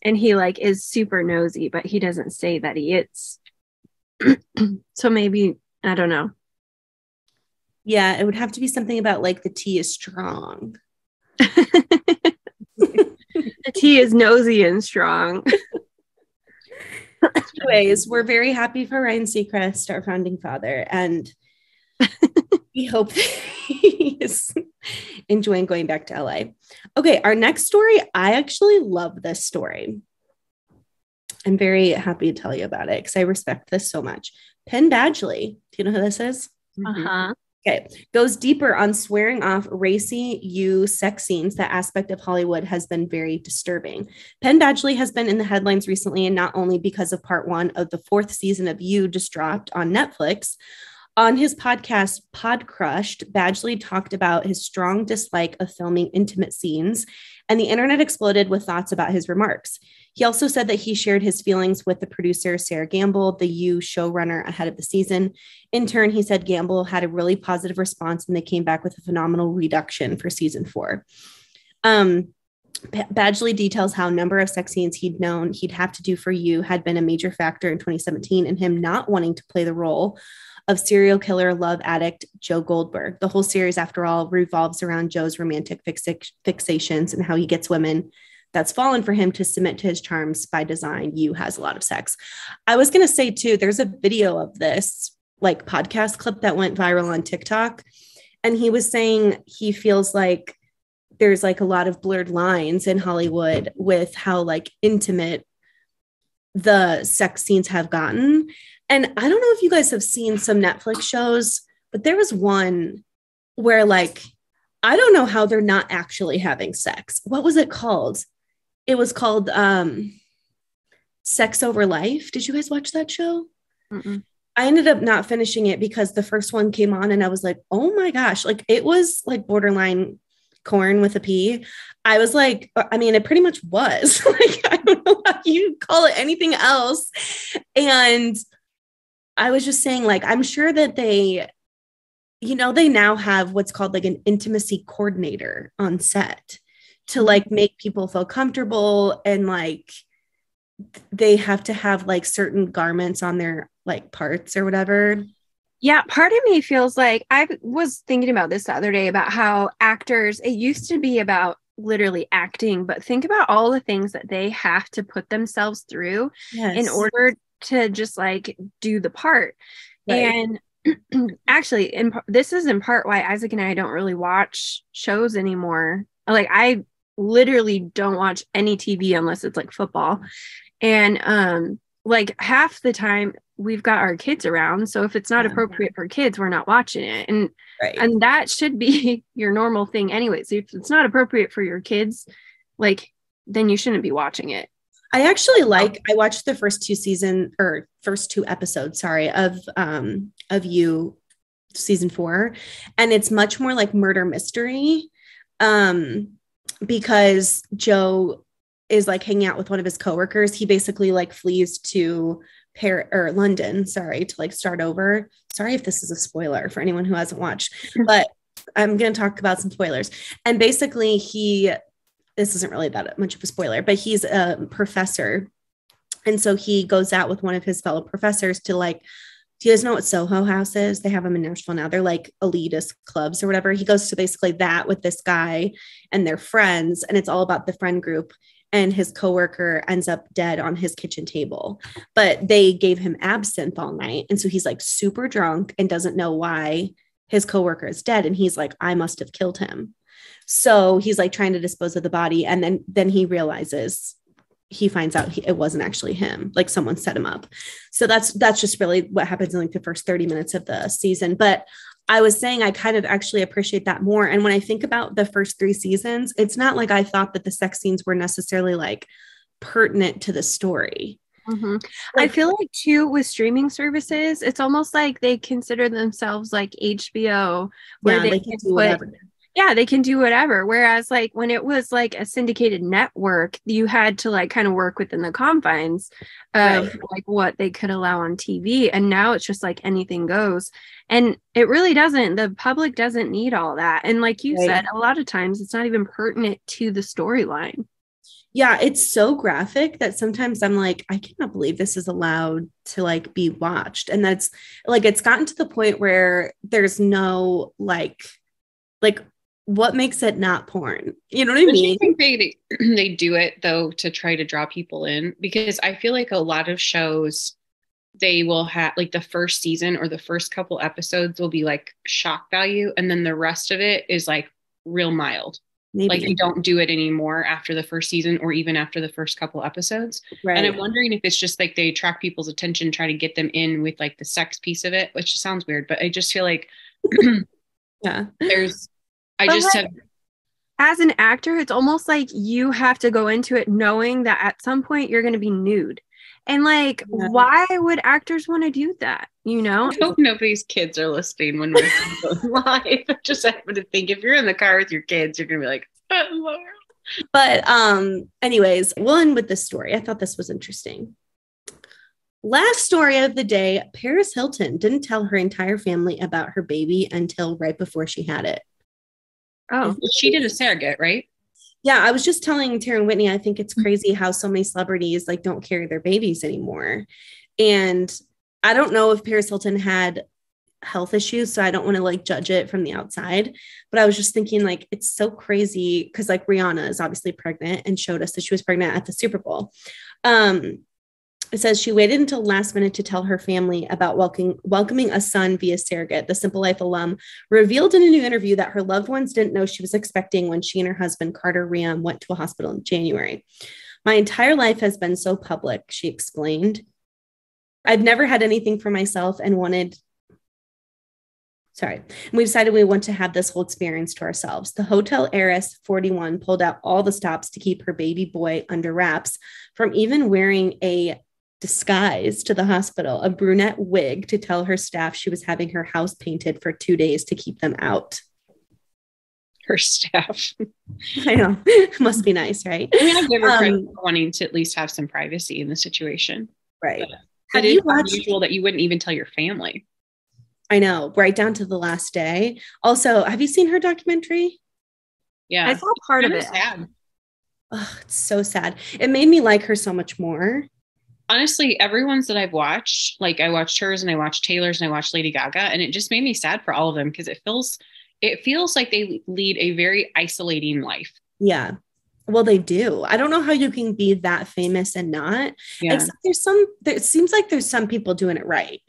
And he like is super nosy, but he doesn't say that he is. So maybe, I don't know. Yeah, it would have to be something about like the tea is strong. The tea is nosy and strong. Anyways, we're very happy for Ryan Seacrest, our founding father, and we hope he is enjoying going back to LA. Okay, our next story, I actually love this story. I'm very happy to tell you about it because I respect this so much. Penn Badgley, do you know who this is? Uh-huh. Okay, goes deeper on swearing off racy you sex scenes. That aspect of Hollywood has been very disturbing. Penn Badgley has been in the headlines recently, and not only because of part 1 of the 4th season of You just dropped on Netflix. On his podcast, Pod Crushed, Badgley talked about his strong dislike of filming intimate scenes, and the internet exploded with thoughts about his remarks. He also said that he shared his feelings with the producer, Sarah Gamble, the You showrunner, ahead of the season. In turn, he said Gamble had a really positive response, and they came back with a phenomenal reduction for season 4. Badgley details how a number of sex scenes he'd known he'd have to do for You had been a major factor in 2017 in him not wanting to play the role of serial killer love addict Joe Goldberg. The whole series, after all, revolves around Joe's romantic fixations and how he gets women that's fallen for him to submit to his charms by design. You has a lot of sex. I was going to say too, there's a video of this like podcast clip that went viral on TikTok. And he was saying he feels like there's like a lot of blurred lines in Hollywood with how like intimate the sex scenes have gotten. And I don't know if you guys have seen some Netflix shows, but there was one where like, I don't know how they're not actually having sex. What was it called? It was called Sex Over Life. Did you guys watch that show? Mm-mm. I ended up not finishing it because the first one came on and I was like, oh my gosh, like it was like borderline corn with a P. I was like, I mean, it pretty much was. Like, I don't know how you call it anything else. And I was just saying, like, I'm sure that they now have what's called like an intimacy coordinator on set to like make people feel comfortable, and like they have to have like certain garments on their like parts or whatever. Yeah, part of me feels like I was thinking about this the other day about how actors, it used to be about literally acting, but think about all the things that they have to put themselves through in order to just like do the part. Right. And actually, this is in part why Isaac and I don't really watch shows anymore. Like I literally don't watch any TV unless it's like football. And like half the time we've got our kids around. So if it's not appropriate for kids, we're not watching it. And that should be your normal thing anyway. So if it's not appropriate for your kids, like then you shouldn't be watching it. I actually I watched the first 2 episodes, of You season 4. And it's much more like murder mystery. Because Joe is like hanging out with one of his coworkers. He basically like flees to London, to like start over. Sorry if this is a spoiler for anyone who hasn't watched, but I'm going to talk about some spoilers. And basically this isn't really that much of a spoiler, but he's a professor. And so he goes out with one of his fellow professors to like, do you guys know what Soho House is? They have them in Nashville now. They're like elitist clubs or whatever. He goes to basically that with this guy and their friends. And it's all about the friend group. And his coworker ends up dead on his kitchen table, but they gave him absinthe all night. And so he's like super drunk and doesn't know why his coworker is dead. And he's like, I must have killed him. So he's like trying to dispose of the body. And then he realizes, he finds out it wasn't actually him, like someone set him up. So that's just really what happens in like the first 30 minutes of the season. But I was saying, I kind of actually appreciate that more. And when I think about the first 3 seasons, it's not like I thought that the sex scenes were necessarily like pertinent to the story. Mm-hmm. I feel like too with streaming services, it's almost like they consider themselves like HBO, where they can do whatever. Yeah, they can do whatever. Whereas like when it was like a syndicated network, you had to like kind of work within the confines of like what they could allow on TV. And now it's just like anything goes. And it really doesn't, the public doesn't need all that. And like you said, a lot of times it's not even pertinent to the storyline. Yeah, it's so graphic that sometimes I'm like, I cannot believe this is allowed to like be watched. And that's like, it's gotten to the point where there's no like what makes it not porn? You know what I mean? I think they do it though to try to draw people in, because I feel like a lot of shows, they will have like the first season or the first couple episodes will be like shock value, and then the rest of it is like real mild. Maybe. Like you don't do it anymore after the first season or even after the first couple episodes. Right. And I'm wondering if it's just like they attract people's attention, try to get them in with like the sex piece of it, which sounds weird, but I just feel like yeah, as an actor, it's almost like you have to go into it knowing that at some point you're going to be nude. And like, why would actors want to do that? You know, I hope nobody's kids are listening when we're going live. I just happen to think if you're in the car with your kids, you're going to be like, oh, but anyways, we'll end with this story. I thought this was interesting. Last story of the day, Paris Hilton didn't tell her entire family about her baby until right before she had it. Oh, she did a surrogate, right? Yeah, I was just telling Tara and Whitney, I think it's crazy how so many celebrities like don't carry their babies anymore. And I don't know if Paris Hilton had health issues, so I don't want to like judge it from the outside. But I was just thinking like, it's so crazy because like Rihanna is obviously pregnant and showed us that she was pregnant at the Super Bowl. It says she waited until last minute to tell her family about welcoming a son via surrogate. The Simple Life alum revealed in a new interview that her loved ones didn't know she was expecting when she and her husband, Carter Riam, went to a hospital in January. My entire life has been so public, she explained. I've never had anything for myself and we decided we want to have this whole experience to ourselves. The hotel heiress, 41, pulled out all the stops to keep her baby boy under wraps, from even wearing a disguise to the hospital, a brunette wig, to tell her staff she was having her house painted for 2 days to keep them out. Her staff. I know. Must be nice, right? I mean, I've never tried wanting to at least have some privacy in the situation. Right. Have you watched unusual that you wouldn't even tell your family? I know, right down to the last day. Also, have you seen her documentary? Yeah. I saw part of it. Sad. Oh, it's so sad. It made me like her so much more. Honestly, everyone's that I've watched, like I watched hers and I watched Taylor's and I watched Lady Gaga, and it just made me sad for all of them because it feels like they lead a very isolating life. Yeah. Well, they do. I don't know how you can be that famous and not. Yeah. Except it seems like there's some people doing it right.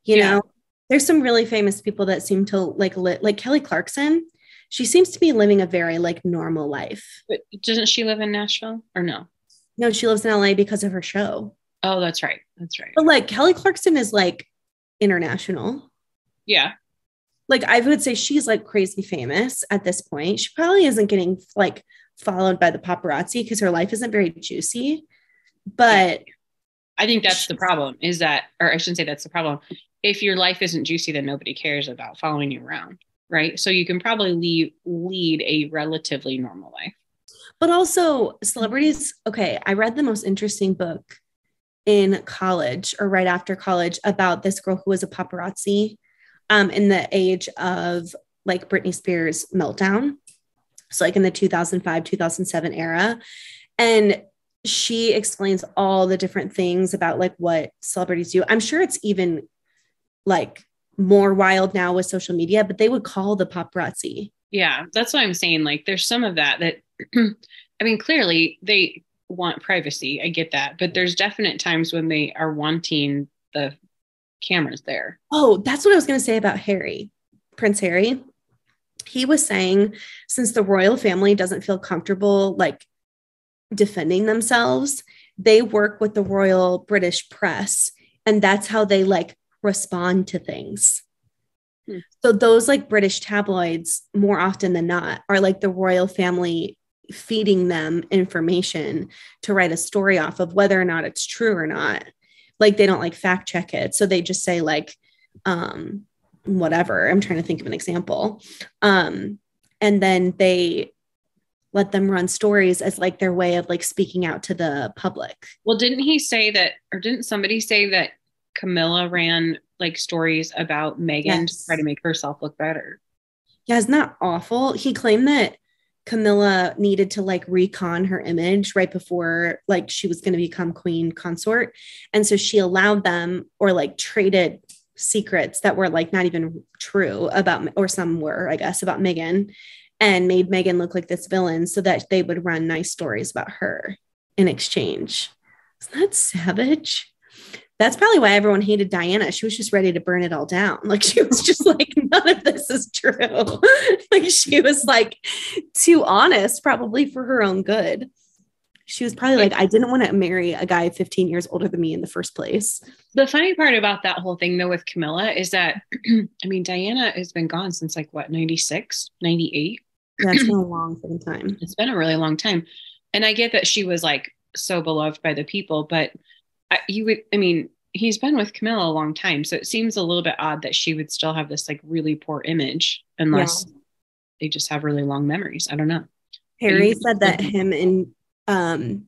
You know, there's some really famous people that seem to like Kelly Clarkson. She seems to be living a very like normal life. But doesn't she live in Nashville or no? No, she lives in LA because of her show. Oh, that's right. That's right. But like Kelly Clarkson is like international. Yeah. Like I would say she's like crazy famous at this point. She probably isn't getting like followed by the paparazzi because her life isn't very juicy. But I think that's the problem is that, or I shouldn't say that's the problem. If your life isn't juicy, then nobody cares about following you around. Right. So you can probably lead a relatively normal life. But also celebrities. Okay. I read the most interesting book in college or right after college about this girl who was a paparazzi in the age of like Britney Spears meltdown. So like in the 2005, 2007 era. And she explains all the different things about like what celebrities do. I'm sure it's even like more wild now with social media, but they would call the paparazzi. Yeah, that's what I'm saying. Like there's some of that I mean, clearly they want privacy. I get that. But there's definite times when they are wanting the cameras there. Oh, that's what I was going to say about Harry, Prince Harry. He was saying since the royal family doesn't feel comfortable like defending themselves, they work with the royal British press. And that's how they like respond to things. So those like British tabloids more often than not are like the royal family feeding them information to write a story off of, whether or not it's true or not. Like they don't like fact check it. So they just say like, whatever. I'm trying to think of an example. And And then they let them run stories as like their way of like speaking out to the public. Well, didn't he say that, or didn't somebody say that Camilla ran like stories about Megan to try to make herself look better? Yeah, isn't that awful? He claimed that Camilla needed to like recon her image right before like she was going to become queen consort. And so she allowed them or like traded secrets that were like not even true about, or some were, I guess, about Megan, and made Megan look like this villain so that they would run nice stories about her in exchange. Isn't that savage? That's probably why everyone hated Diana. She was just ready to burn it all down. Like she was just like, none of this is true. Like she was like too honest, probably for her own good. She was probably like, I didn't want to marry a guy 15 years older than me in the first place. The funny part about that whole thing though with Camilla is that, I mean, Diana has been gone since like what, 96, 98? Yeah, it's been a long time. It's been a really long time. And I get that she was like so beloved by the people, but he's been with Camilla a long time. So it seems a little bit odd that she would still have this like really poor image unless they just have really long memories. I don't know. Harry said that him and,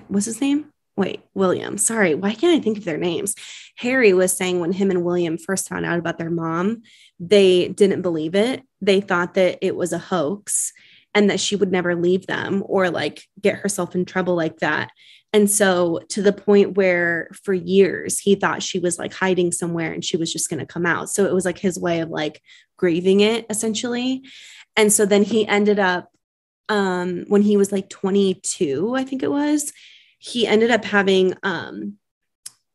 what's his name? Wait, William. Sorry. Why can't I think of their names? Harry was saying when him and William first found out about their mom, they didn't believe it. They thought that it was a hoax and that she would never leave them or like get herself in trouble like that. And so to the point where for years he thought she was like hiding somewhere and she was just going to come out. So it was like his way of like grieving it essentially. And so then he ended up, when he was like 22, I think it was, he ended up having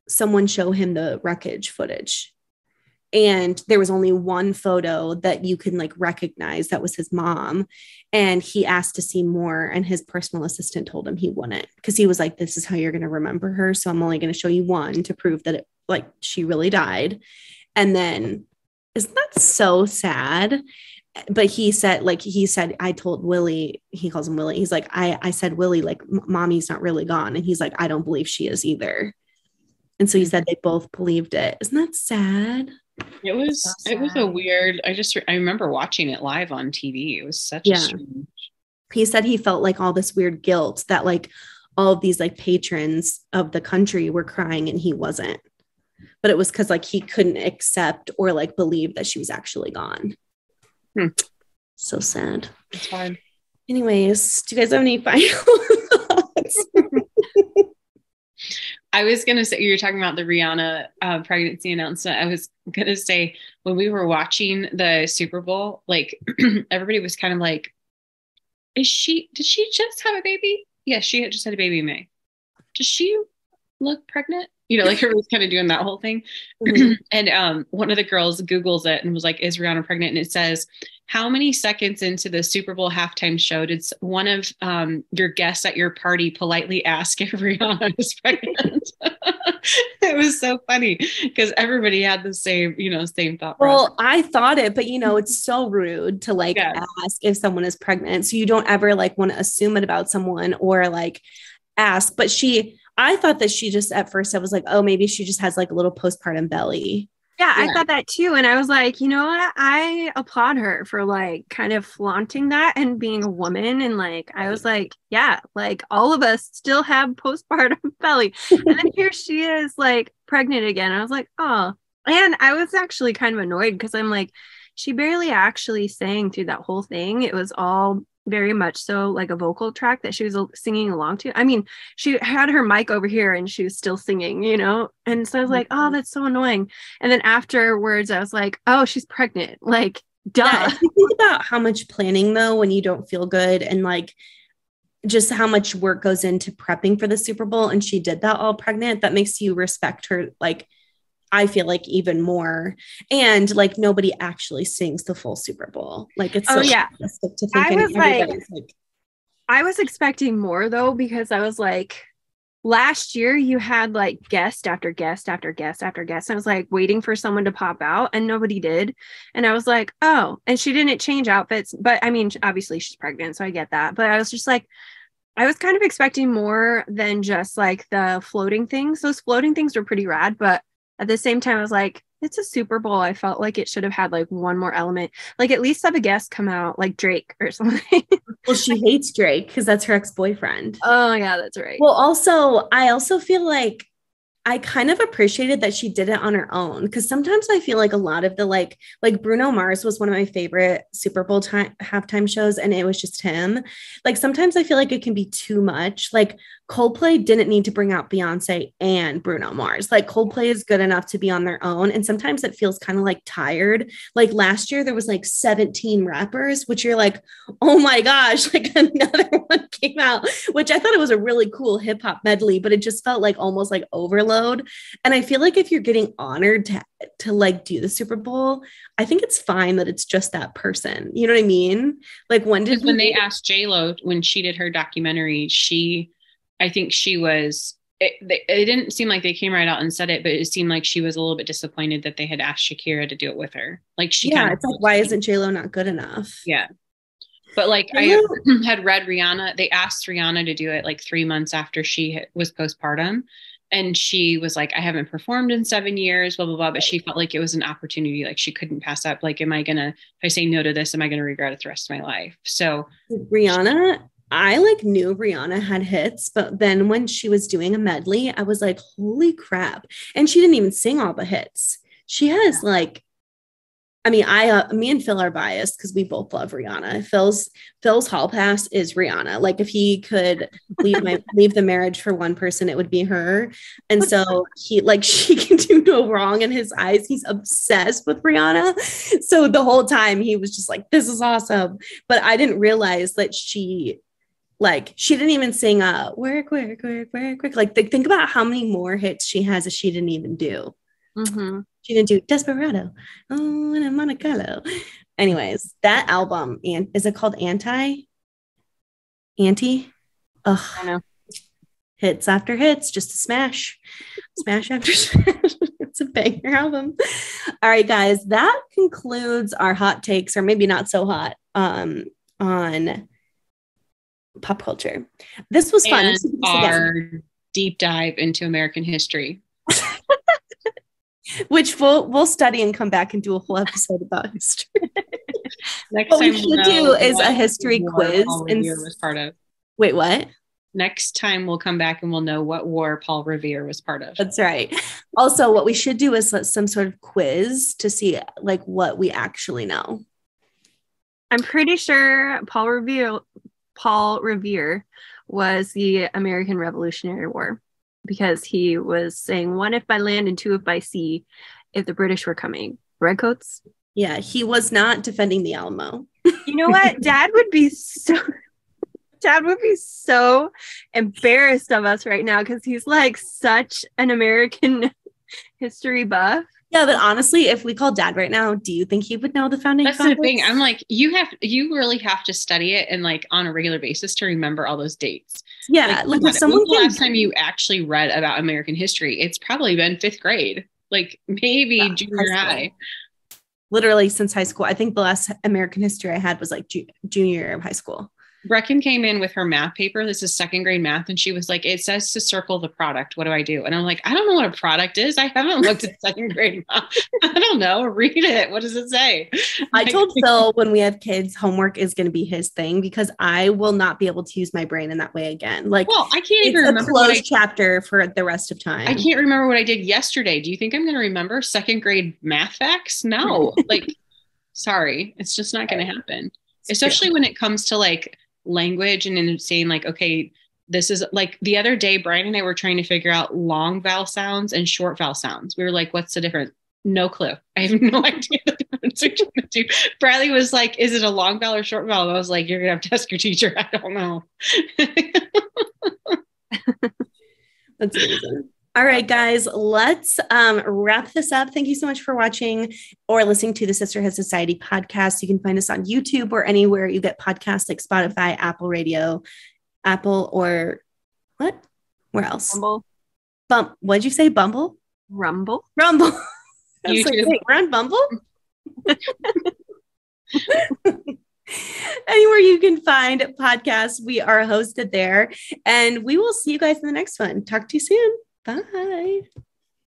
someone show him the wreckage footage. And there was only one photo that you can like recognize that was his mom. And he asked to see more. And his personal assistant told him he wouldn't, because he was like, this is how you're going to remember her. So I'm only going to show you one to prove that it like she really died. And then isn't that so sad? But he said, I told Willie, he calls him Willie. He's like, I said, Willie, like mommy's not really gone. And he's like, I don't believe she is either. And so he said they both believed it. Isn't that sad? It was a weird, I remember watching it live on TV. It was such a strange. He said he felt like all this weird guilt that like all of these like patrons of the country were crying and he wasn't. But it was because like he couldn't accept or like believe that she was actually gone. So sad. It's hard. Anyways, do you guys have any final thoughts? I was going to say, you're talking about the Rihanna pregnancy announcement. I was going to say, when we were watching the Super Bowl, like everybody was kind of like, did she just have a baby? Yes, she had just had a baby in May. Does she look pregnant? You know, like everyone's kind of doing that whole thing. Mm-hmm. And one of the girls Googles it and was like, is Rihanna pregnant? And it says, how many seconds into the Super Bowl halftime show did one of your guests at your party politely ask if Rihanna is pregnant? It was so funny because everybody had the same thought process. Well, I thought it, but it's so rude to like ask if someone is pregnant. So you don't ever like want to assume it about someone or like ask. But I thought that she just, at first I was like, oh, maybe she just has like a little postpartum belly. Yeah, I thought that too. And I was like, you know what? I applaud her for like kind of flaunting that and being a woman. And like, I was like, yeah, like all of us still have postpartum belly. And then here she is like pregnant again. I was like, oh, and I was actually kind of annoyed because I'm like, she barely actually sang through that whole thing. It was all very much so like a vocal track that she was singing along to. I mean, she had her mic over here and she was still singing, and so I was like, oh, that's so annoying. And then afterwards I was like, oh, she's pregnant, like duh. Yeah, if you think about how much planning though when you don't feel good and like just how much work goes into prepping for the Super Bowl, and she did that all pregnant, that makes you respect her, like I feel like even more. And like nobody actually sings the full Super Bowl. Like it's so realistic to think I was expecting more though, because I was like, last year you had like guest after guest after guest after guest. I was like waiting for someone to pop out and nobody did. And I was like, oh, and she didn't change outfits. But I mean, obviously she's pregnant, so I get that. But I was just like, I was kind of expecting more than just like the floating things. Those floating things were pretty rad, but at the same time, I was like, it's a Super Bowl. I felt like it should have had like one more element, like at least have a guest come out, like Drake or something. Well, she hates Drake because that's her ex-boyfriend. Oh yeah, that's right. Well, also, I also feel like I kind of appreciated that she did it on her own, because sometimes I feel like a lot of the like Bruno Mars was one of my favorite Super Bowl halftime shows, and it was just him. Like sometimes I feel like it can be too much. Like Coldplay didn't need to bring out Beyonce and Bruno Mars. Like Coldplay is good enough to be on their own, and sometimes it feels kind of like tired. Like last year there was like 17 rappers, which you're like, oh my gosh, like another one came out, which I thought it was a really cool hip hop medley, but it just felt like almost like overload. And I feel like if you're getting honored to like do the Super Bowl, I think it's fine that it's just that person. You know what I mean? Like when they asked J-Lo when she did her documentary, I think she was, it didn't seem like they came right out and said it, but it seemed like she was a little bit disappointed that they had asked Shakira to do it with her. Like she it's like, why isn't J-Lo not good enough? Yeah. But like I had read Rihanna, they asked Rihanna to do it like 3 months after she was postpartum. And she was like, I haven't performed in 7 years, blah, blah, blah. But she felt like it was an opportunity. Like she couldn't pass up. Like, if I say no to this, am I going to regret it the rest of my life? So Rihanna, I like knew Rihanna had hits, but then when she was doing a medley, I was like, holy crap. And she didn't even sing all the hits. She has like, I mean, me and Phil are biased because we both love Rihanna. Phil's hall pass is Rihanna. Like if he could leave the marriage for one person, it would be her. And so she can do no wrong in his eyes. He's obsessed with Rihanna. So the whole time he was just like, this is awesome. But I didn't realize that she didn't even sing work. Like think about how many more hits she has that she didn't even do. Mm-hmm. She didn't do Desperado. Oh, and a Monte Carlo. Anyways, that album, is it called Anti? Ugh. I know. Hits after hits, just a smash. Smash after smash. It's a banger album. All right, guys, that concludes our hot takes, or maybe not so hot, on pop culture. This was fun. And our deep dive into American history. Which we'll study and come back and do a whole episode about history. What we should do is a history quiz. Was part of. Wait, what? Next time we'll come back and we'll know what war Paul Revere was part of. That's right. Also, what we should do is some sort of quiz to see like what we actually know. I'm pretty sure Paul Revere was the American Revolutionary War, because he was saying 1 if by land and 2 if by sea, if the British were coming. Redcoats? Yeah, he was not defending the Alamo. You know what? Dad would be so embarrassed of us right now, because he's like such an American history buff. Yeah, but honestly, if we call Dad right now, do you think he would know the founding fathers? That's the thing. I'm like, you really have to study it and like on a regular basis to remember all those dates. Yeah, like if someone the last time you actually read about American history, it's probably been 5th grade, like maybe junior high. Literally since high school. I think the last American history I had was like junior year of high school. Brecken came in with her math paper. This is 2nd grade math. And she was like, it says to circle the product. What do I do? And I'm like, I don't know what a product is. I haven't looked at 2nd grade math. I don't know. Read it. What does it say? I told Phil when we have kids, homework is going to be his thing, because I will not be able to use my brain in that way again. Like, well, I can't even remember a closed chapter for the rest of time. I can't remember what I did yesterday. Do you think I'm going to remember 2nd grade math facts? No, like, sorry, it's just not going to happen. Especially when it comes to like language and then saying like, okay, this is like the other day, Brian and I were trying to figure out long vowel sounds and short vowel sounds. We were like, what's the difference? No clue. I have no idea the difference between the two. Bradley was like, is it a long vowel or short vowel? I was like, you're going to have to ask your teacher. I don't know. That's amazing. All right, guys, let's wrap this up. Thank you so much for watching or listening to the Sisterhood Society podcast. You can find us on YouTube or anywhere you get podcasts, like Spotify, Apple, or what? Where else? Bumble. What'd you say? Bumble? Rumble. YouTube. Like, wait, we're on Bumble? Anywhere you can find podcasts, we are hosted there. And we will see you guys in the next one. Talk to you soon. Bye.